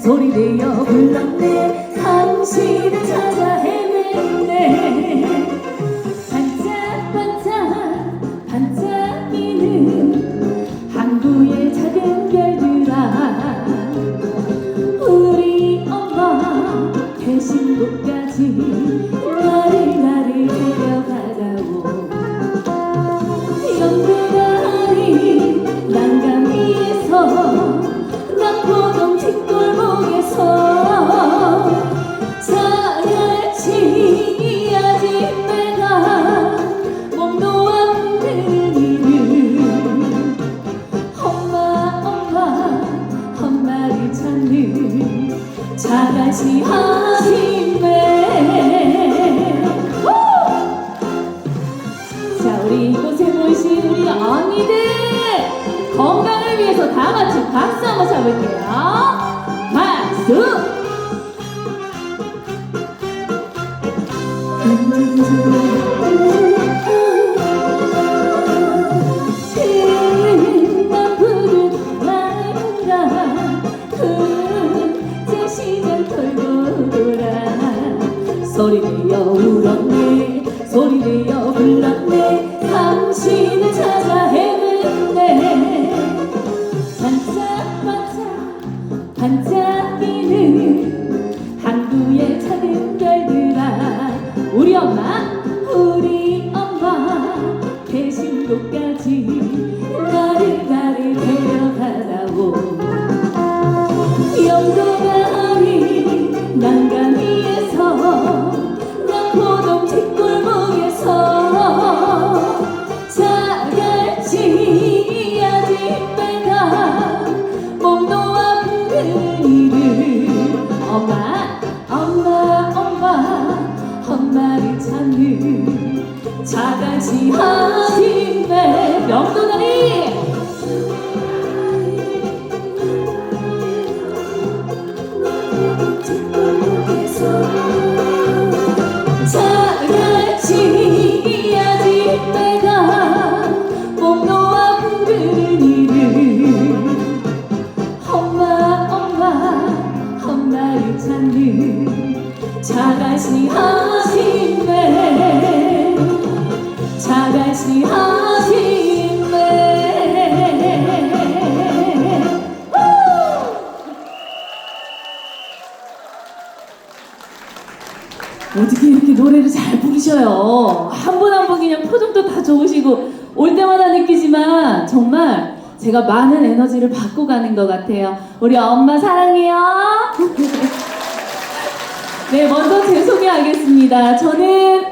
소리 내어 불렀네. 당신을 찾아 헤맸네. 반짝반짝 반짝이는 항구의 작은 별들아, 우리 엄마 계신 곳까지 나를 데려가라고. 연구다리 난간 위에서 낙포동 뒷골목에서 자갈치 아줌매가 몸 놓아 흔드는 엄마를 찾는 자갈치 아줌매. 자, 우리 이곳에 모이신 우리 언니들 건강을 위해서 다 같이 박수 한번 쳐볼게요. 박수! 난 푸른 나무라 그제 시간 털고 돌아. 소리 내어 울었네. 소리 내어 불렀네. 당신을 찾아 헤맸네. 반짝반짝 반짝이는 항구의 작은 별들아, 우리 엄마 계신 곳까지 나를 데려가라고. 연도가리 난간 위에서 낙포동 뒷골목에서 자갈치 아줌매가 몸 놓아 흔드는 엄마를 찾는 자갈치 아줌매. 명도다리 자갈치 아줌매가 몸 놓아 흔드는 엄마를 찾는 자갈치 아줌매. 자갈치 아줌매. 어떻게 이렇게 노래를 잘 부르셔요. 한 분 한 분 그냥 표정도 다 좋으시고 올 때마다 느끼지만 정말 제가 많은 에너지를 받고 가는 것 같아요. 우리 엄마 사랑해요. 네, 먼저 제 소개하겠습니다. 저는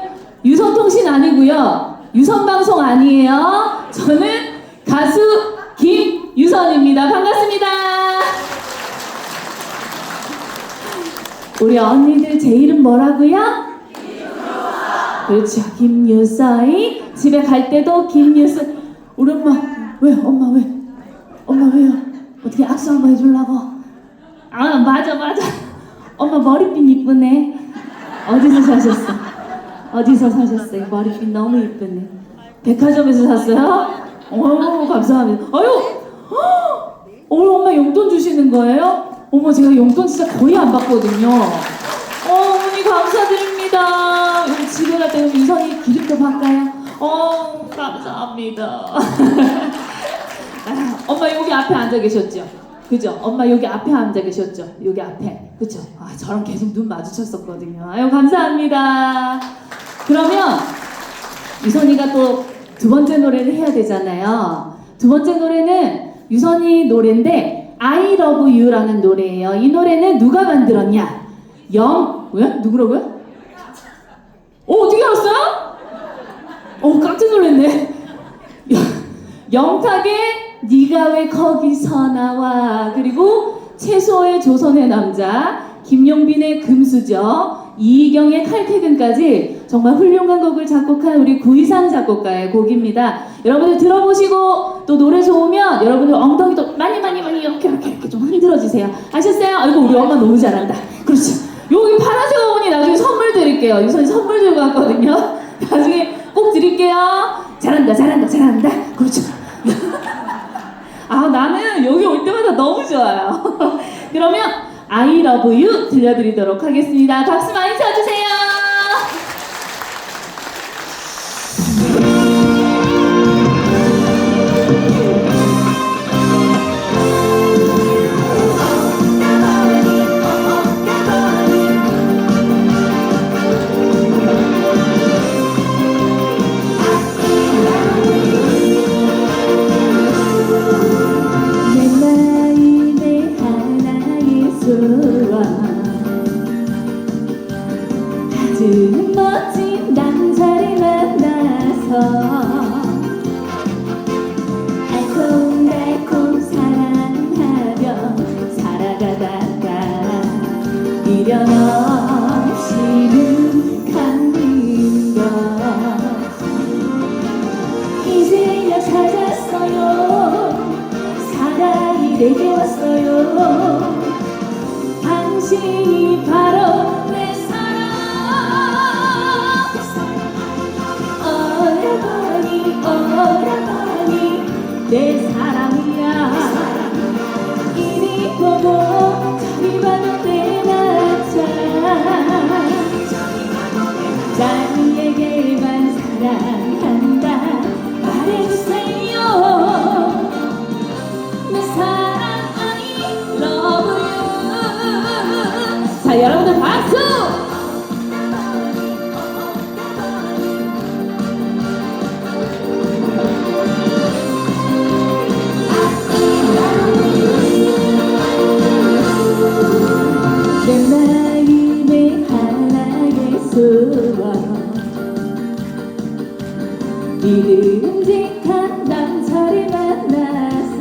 유선통신 아니고요, 유선방송 아니에요. 저는 가수 김유선입니다. 반갑습니다. 우리 언니들 제 이름 뭐라고요? 그렇죠, 김유서이. 집에 갈 때도 김유서. 우리 엄마 왜? 엄마 왜요? 어떻게 악수 한번 해주려고? 아, 맞아. 엄마 머리핀 이쁘네. 어디서 사셨어요? 머리핀 너무 이쁘네. 백화점에서 샀어요? 오, 감사합니다. 오늘 엄마 용돈 주시는 거예요? 어머, 제가 용돈 진짜 거의 안 받거든요. 어머니 감사드립니다. 여기 집에 갈 때 유선이 기름도 바꿔요. 감사합니다. 엄마 여기 앞에 앉아 계셨죠? 그죠? 엄마 여기 앞에 앉아 계셨죠? 여기 앞에. 그죠? 저랑 계속 눈 마주쳤었거든요. 아유, 감사합니다. 그러면 유선이가 또 두 번째 노래를 해야 되잖아요. 두 번째 노래는 유선이 노래인데 I Love You라는 노래예요. 이 노래는 누가 만들었냐? 왜? 누구라고요? 어떻게 알았어요? 깜짝 놀랐네. 영탁의 네가 왜 거기서 나와, 그리고 채소의 조선의 남자, 김용빈의 금수저, 이희경의 칼퇴근까지 정말 훌륭한 곡을 작곡한 우리 구이상 작곡가의 곡입니다. 여러분들 들어보시고 또 노래 좋으면 여러분들 엉덩이도 많이 이렇게 좀 흔들어주세요. 아셨어요? 아이고, 우리 엄마 너무 잘한다. 그렇지. 여기 파란색 어머니 나중에 선물 드릴게요. 유선이 선물 들고 왔거든요. 나중에 꼭 드릴게요. 잘한다. 그렇죠. 나는 여기 올 때마다 너무 좋아요. 그러면 I love you 들려드리도록 하겠습니다. 박수 많이 쳐주세요. 아주 멋진 남자를 만나서 알콩달콩 사랑하며 살아가다가 미련 없이는 가는 것 이제야 찾았어요. 사랑이 내게 왔어요. 당신이 바로 내 사랑. 오라버니 내 사랑이야. 이리 보고 저리 봐도 내 남자. 자기에게만 사랑한다 말해주세요. 내 사랑 I love you. 자, 여러분들 박수! 내 마음의 하나의 소원 믿음직한 남자를 만나서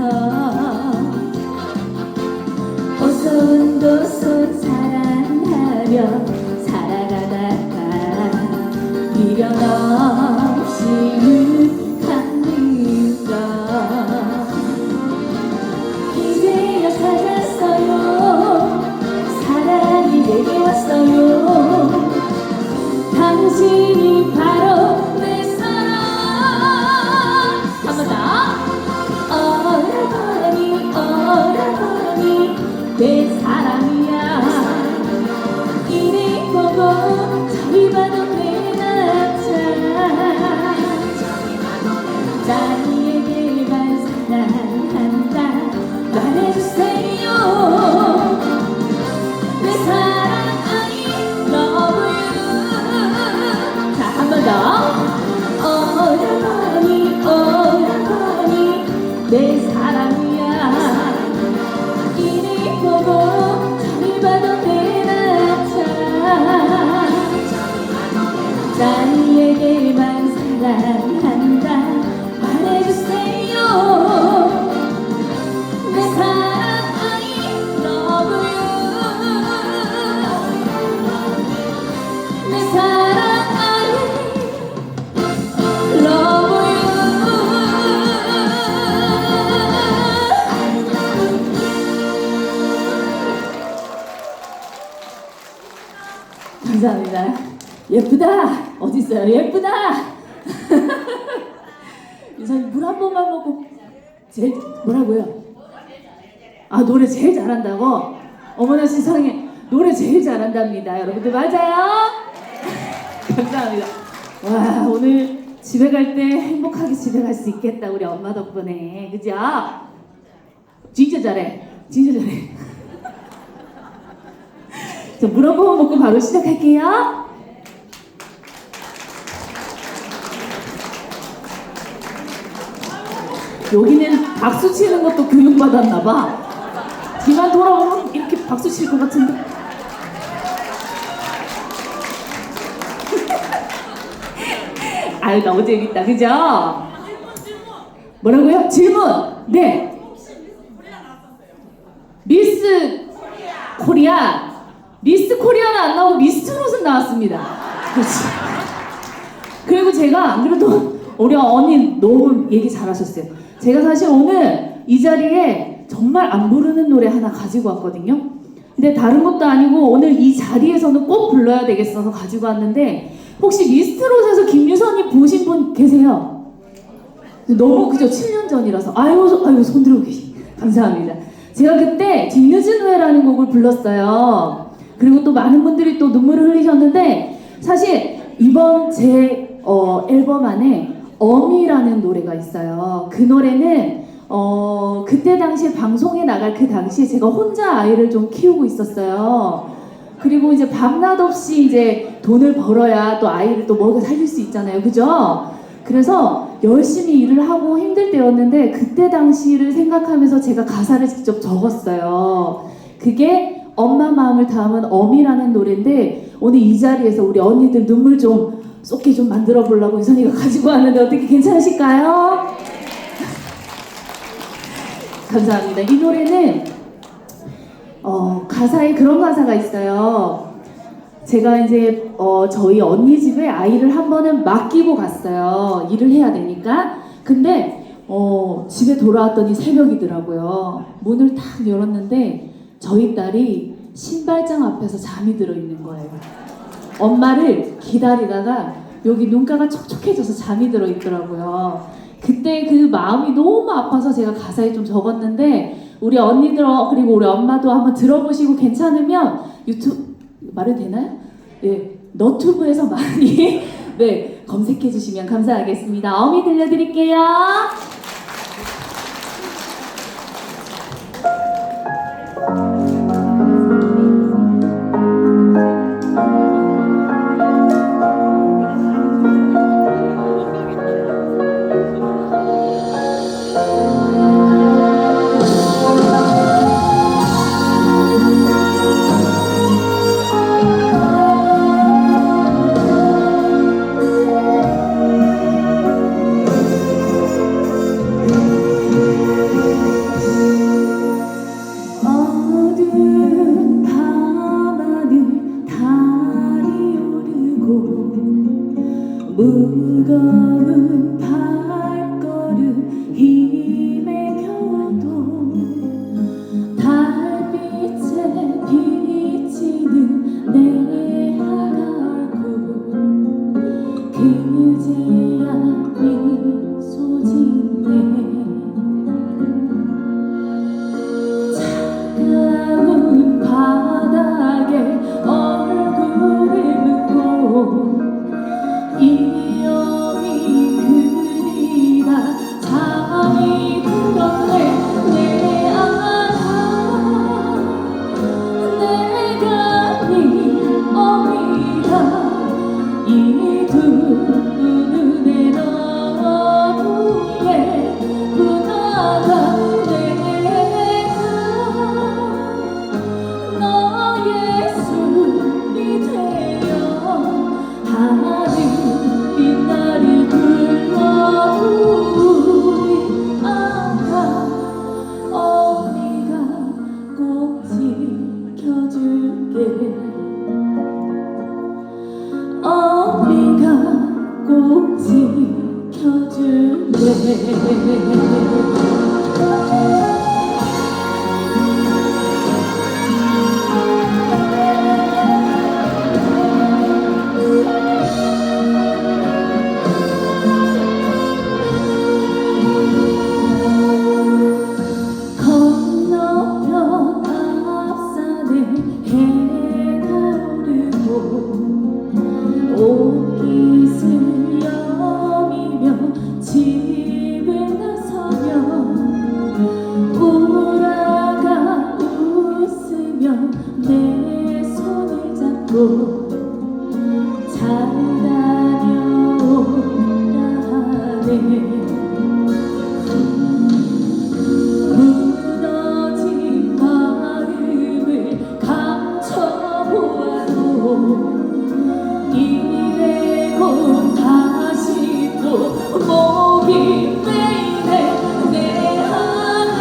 오손도손 사랑하며 살아가다가 미련 없이는 가는 것 이제야 찾았어요. 사랑이 내게 왔어요. 당신이 바로 내 사랑. 한 번 더. 오라버니 내 사랑이야. 이리 보고 저리 봐도 내 남자. 자기에게만 사랑한다 말해주세요. 내 사랑 I love you. 자, 한 번 더. 오라버니 내 사랑이야. 이리 보고 저리 봐도 내 남자. 자기에게만 사랑한다 말해주세요. 내 사랑 I love you. 내 사랑 I love you. 감사합니다. 예쁘다. 어딨어요? 예쁘다. 유선이 물 한 번만 먹고 제일 뭐라고요? 아, 노래 제일 잘한다고? 어머나 세상에, 노래 제일 잘한답니다. 여러분들 맞아요? 감사합니다. 와, 오늘 집에 갈 때 행복하게 집에 갈 수 있겠다. 우리 엄마 덕분에. 그죠? 진짜 잘해. 진짜 잘해. 자, 물 한 번 먹고 바로 시작할게요. 여기는 박수 치는 것도 교육받았나봐. 뒤만 돌아오면 이렇게 박수 칠 것 같은데. 아유, 너무 재밌다. 그죠? 뭐라고요? 질문! 네. 미스 코리아. 미스 코리아는 안 나오고 미스트롯은 나왔습니다. 그렇지. 그리고 제가 안 그래도 우리 언니 너무 얘기 잘하셨어요. 제가 사실 오늘 이 자리에 정말 안 부르는 노래 하나 가지고 왔거든요. 근데 다른 것도 아니고 오늘 이 자리에서는 꼭 불러야 되겠어서 가지고 왔는데, 혹시 미스트롯에서 김유선이 보신 분 계세요? 너무 그죠? 7년 전이라서. 아유 손 들고 계시. 감사합니다. 제가 그때 뒤늦은 후회라는 곡을 불렀어요. 그리고 또 많은 분들이 또 눈물을 흘리셨는데 사실 이번 제 앨범 안에 어미라는 노래가 있어요. 그 노래는 그때 당시에 방송에 나갈 그 당시에 제가 혼자 아이를 좀 키우고 있었어요. 그리고 이제 밤낮 없이 이제 돈을 벌어야 또 아이를 또 먹여 살릴 수 있잖아요. 그죠? 그래서 열심히 일을 하고 힘들 때였는데 그때 당시를 생각하면서 제가 가사를 직접 적었어요. 그게 엄마 마음을 담은 어미라는 노래인데 오늘 이 자리에서 우리 언니들 눈물 좀 쏟게 좀 만들어 보려고 유선이가 가지고 왔는데 어떻게 괜찮으실까요? 감사합니다. 이 노래는 가사에 그런 가사가 있어요. 제가 이제 저희 언니 집에 아이를 한 번은 맡기고 갔어요. 일을 해야 되니까. 근데 집에 돌아왔더니 새벽이더라고요. 문을 탁 열었는데 저희 딸이 신발장 앞에서 잠이 들어 있는 거예요. 엄마를 기다리다가 여기 눈가가 촉촉해져서 잠이 들어 있더라고요. 그때 그 마음이 너무 아파서 제가 가사에 좀 적었는데 우리 언니들 그리고 우리 엄마도 한번 들어보시고 괜찮으면 유튜브 말해도 되나요? 네, 너튜브에서 많이 네, 검색해 주시면 감사하겠습니다. 어미 들려드릴게요. 무거운 발걸음 힘에 겨워도 달빛에 비치는 내 하나고 그제야 미소 짓네 차가운 바닥에 얼굴을 묻고 이 어미 그리다 잠이 들었네 내 아가 내가 네 어미다 이 두 눈에 너무 예쁘다가 내가 너의 숨이 되어 하늘 빛나를 불러 우리 아가 어미가 꼭 지켜줄게 어미가 꼭 지켜줄게 옷깃을 여미며 집을 나서며 우라가 웃으며 내 손을 잡고 잘 다녀오라 하네 무너진 마음을 감춰보아도 이래고 다시 또 목이 메이네 내 하나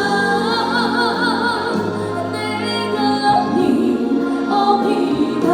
내가 네 어미다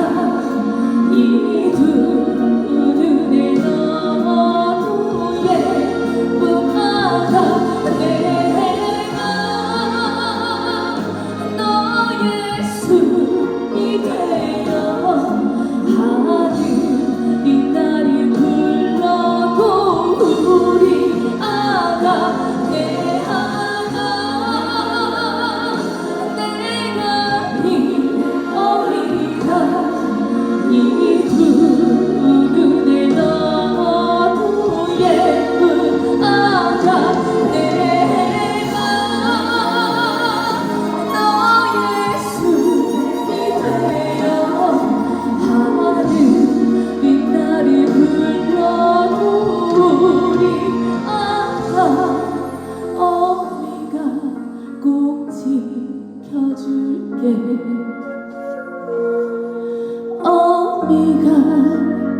네가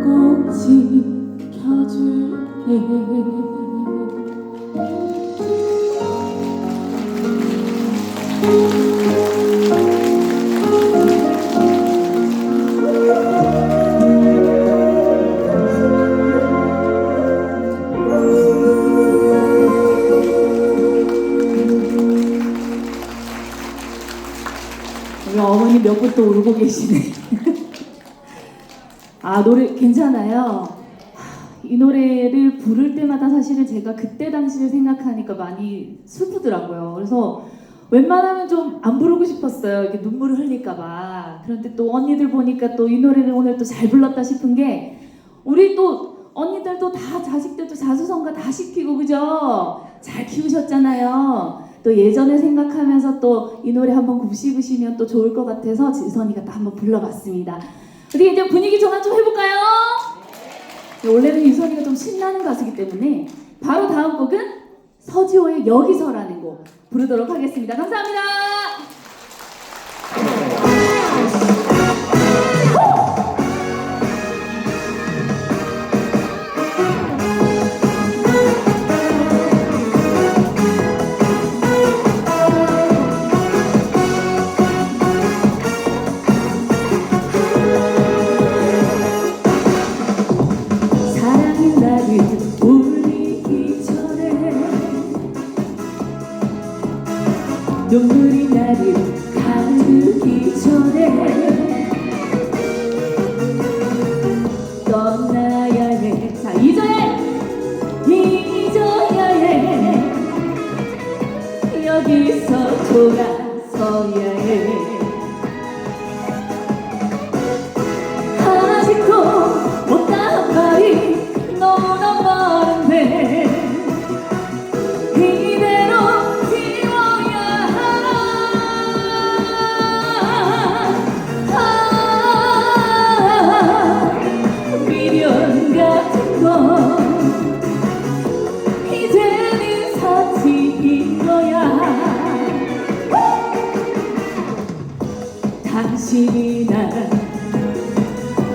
꼭 지켜줄게. 우리 어머니 몇 분 또 울고 계시네. 아, 노래 괜찮아요. 이 노래를 부를 때마다 사실은 제가 그때 당시를 생각하니까 많이 슬프더라고요. 그래서 웬만하면 좀 안 부르고 싶었어요. 이렇게 눈물을 흘릴까봐. 그런데 또 언니들 보니까 또 이 노래를 오늘 또 잘 불렀다 싶은 게, 우리 또 언니들도 다 자식들도 자수성가 다 시키고, 그죠? 잘 키우셨잖아요. 또 예전에 생각하면서 또 이 노래 한번 굽씹으시면 또 좋을 것 같아서 지선이가 또 한번 불러봤습니다. 우리 이제 분위기 전환 좀 해볼까요? 원래는 유선이가 좀 신나는 가수이기 때문에 바로 다음 곡은 서지호의 여기서라는 곡 부르도록 하겠습니다. 감사합니다. 사랑이 나를 울리기 전에 눈물이 나를 가르기 전에 떠나야 해. 자, 잊어야 해. 여기서 돌아서야 해. 아직도 못한 말이 너무나 많은데 이대로 지워야 하나. 미련 같은 건 이제는 사치인 거야. 당신이 날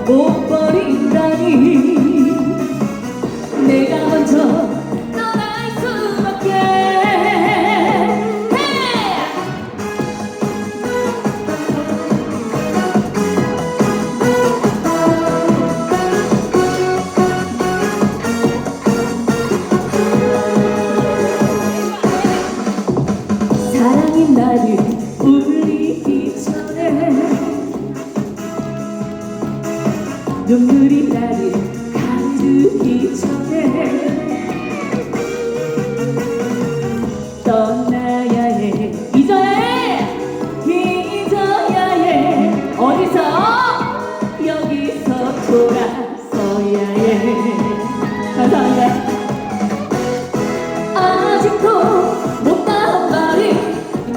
못 버린다니 내가 먼저 떠날 수밖에. 사랑이 나를 울리기 전에 눈물이 나를 가르기 전에 떠나야 해. 잊어야 해. 어디서? 여기서 돌아서야 해. 감사합니다. 아직도 못한 말이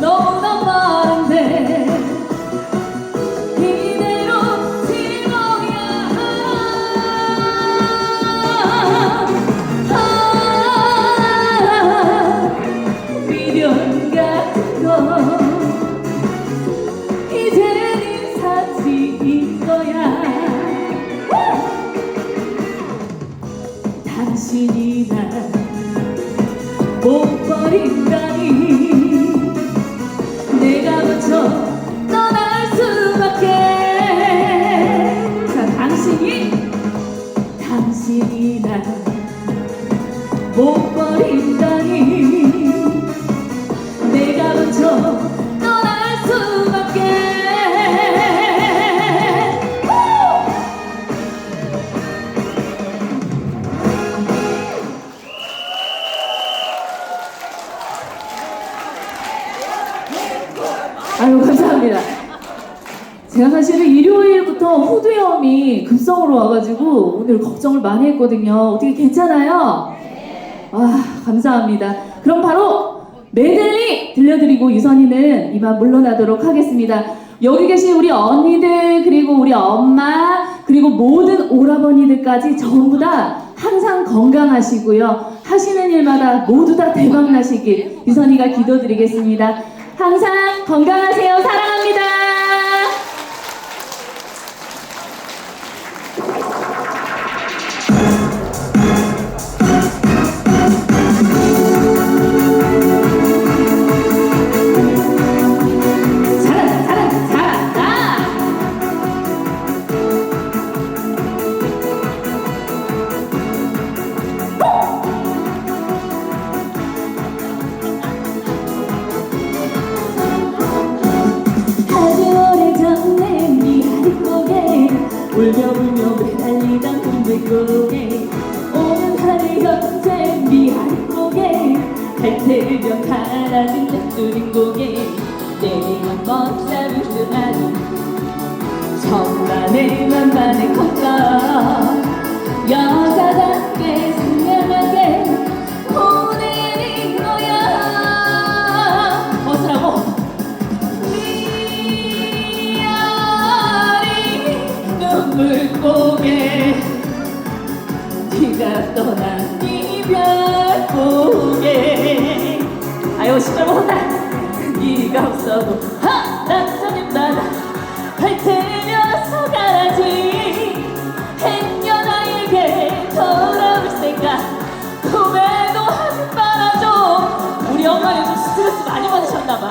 너무나 많은데 이대로 지워야 하나. 미련 같은 건 이제는 사치인 거야. 당신이 날 못 버린다니 내가 먼저 떠날 수밖에. 자, 당신이 날 못 버린다니 내가 먼저 떠날 수밖에. 아유, 감사합니다. 제가 사실은 일요일부터 후두염이 급성으로 와가지고 오늘 걱정을 많이 했거든요. 어떻게 괜찮아요? 아, 감사합니다. 그럼 바로 메들리 들려드리고 유선이는 이만 물러나도록 하겠습니다. 여기 계신 우리 언니들, 그리고 우리 엄마, 그리고 모든 오라버니들까지 전부 다 항상 건강하시고요. 하시는 일마다 모두 다 대박 나시길 유선이가 기도드리겠습니다. 항상 건강하세요. 사랑합니다. 사라진 짝두린 고개 내게 한번 잡으시라니 천만에 만만의 컸다 여자답게 선명하게 보내는 거야 어쩌라고 눈물고개 네가 떠난 이별고개 아유 시끄러워 네가 없어도 하나쯤 나나 할 테면서 가라지 행여 나에게 돌아올 생각 꿈에도 하지 말아줘 우리 엄마 요즘 스트레스 많이 받으셨나봐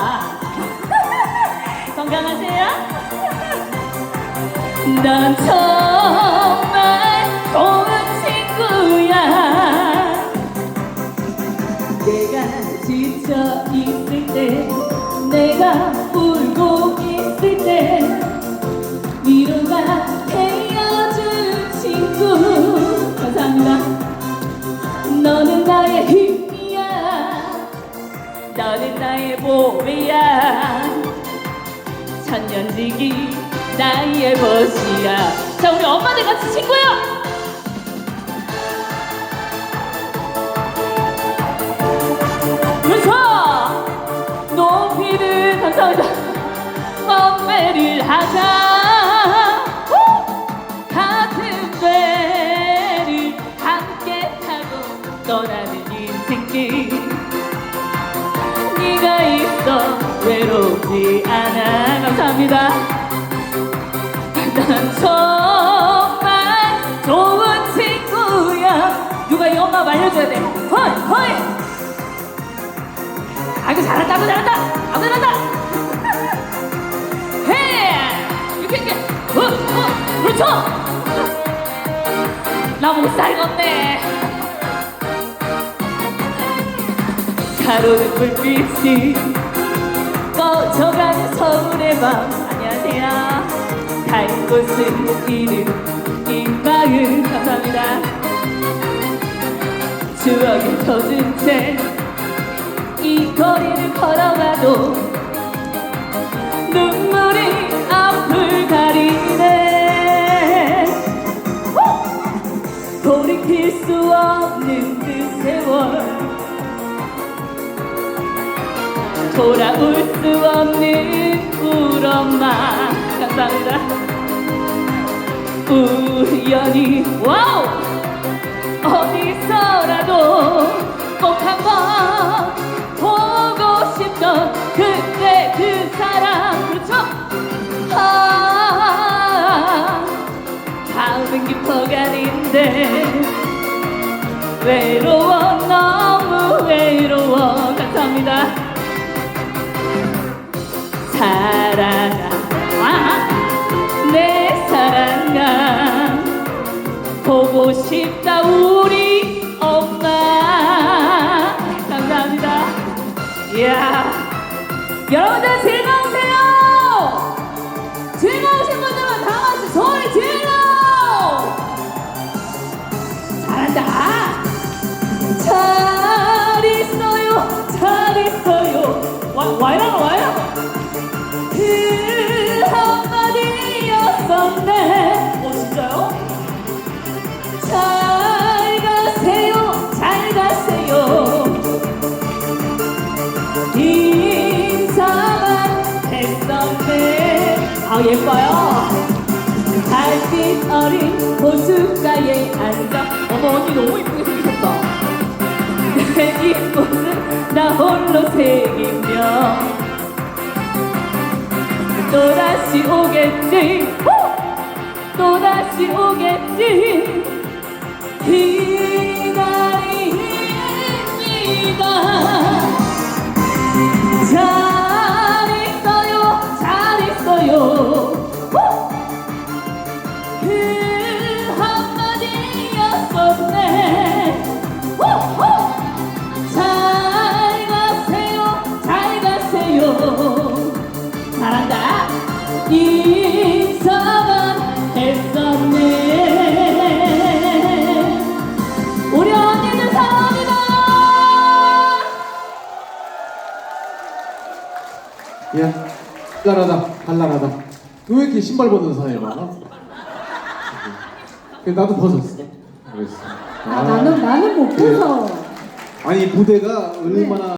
건강하세요? 넌 정말 좋은 친구야 내가 지쳐 있을 때 내가 울고 있을 때 위로가 되어준 친구 감사합니다 너는 나의 힘이야 너는 나의 몸이야 천년지기 나의 벗이야 자 우리 엄마들 같이 친구야 그렇죠 높이는 감사합니다 엄매를 하자 같은 배를 함께 타고 떠나는 인생길 네가 있어 외롭지 않아 감사합니다 난 정말 좋은 친구야 누가 이 엄마 말려줘야 돼 헐 헐 아이고 잘한다 아이고 잘한다 아이고 잘한다 해 이렇게 그렇죠 나 못 살겠네 가로는 불빛이 꺼져가는 서울의 밤 안녕하세요 갈 곳은 이름 이 마음 감사합니다 추억이 터진 채 이 거리를 걸어가도 눈물이 앞을 가리네 돌이킬 수 없는 그 세월 돌아올 수 없는 우리 엄마 감사합니다 우연히 와우 어디서라도 꼭 한번 보고 싶던 그때 그 사람 그렇죠? 마음은 깊어가는데 외로워 너무 외로워 감사합니다 사랑아 내 사랑아 보고 싶다 우리 엄마 감사합니다 이야 여러분들 즐거우세요 즐거우신 분들은 다같이 소리 질러 잘한다 잘 있어요 잘 있어요 와이라 그 한마디였었네 진짜요? 잘 가세요 잘 가세요 인사만 했었네 아 예뻐요 달빛 어린 호숫가에 앉아 어머 언니 너무 이쁘게 생기셨다 내 뒷모습 나 홀로 새기며 또다시 오겠지 또다시 오겠지 기다립니다 잘 있어요 잘 있어요 그 한마디였었네 잘 가세요 잘 가세요 잘한다 인사만 했었네 우리 언니들 사랑합니다 야, 발랄하다. 너 왜 이렇게 신발 벗는 사람이 많아? 나도 벗었어. 그랬어. 나는 못 그래. 벗어. 아니 무대가 얼마나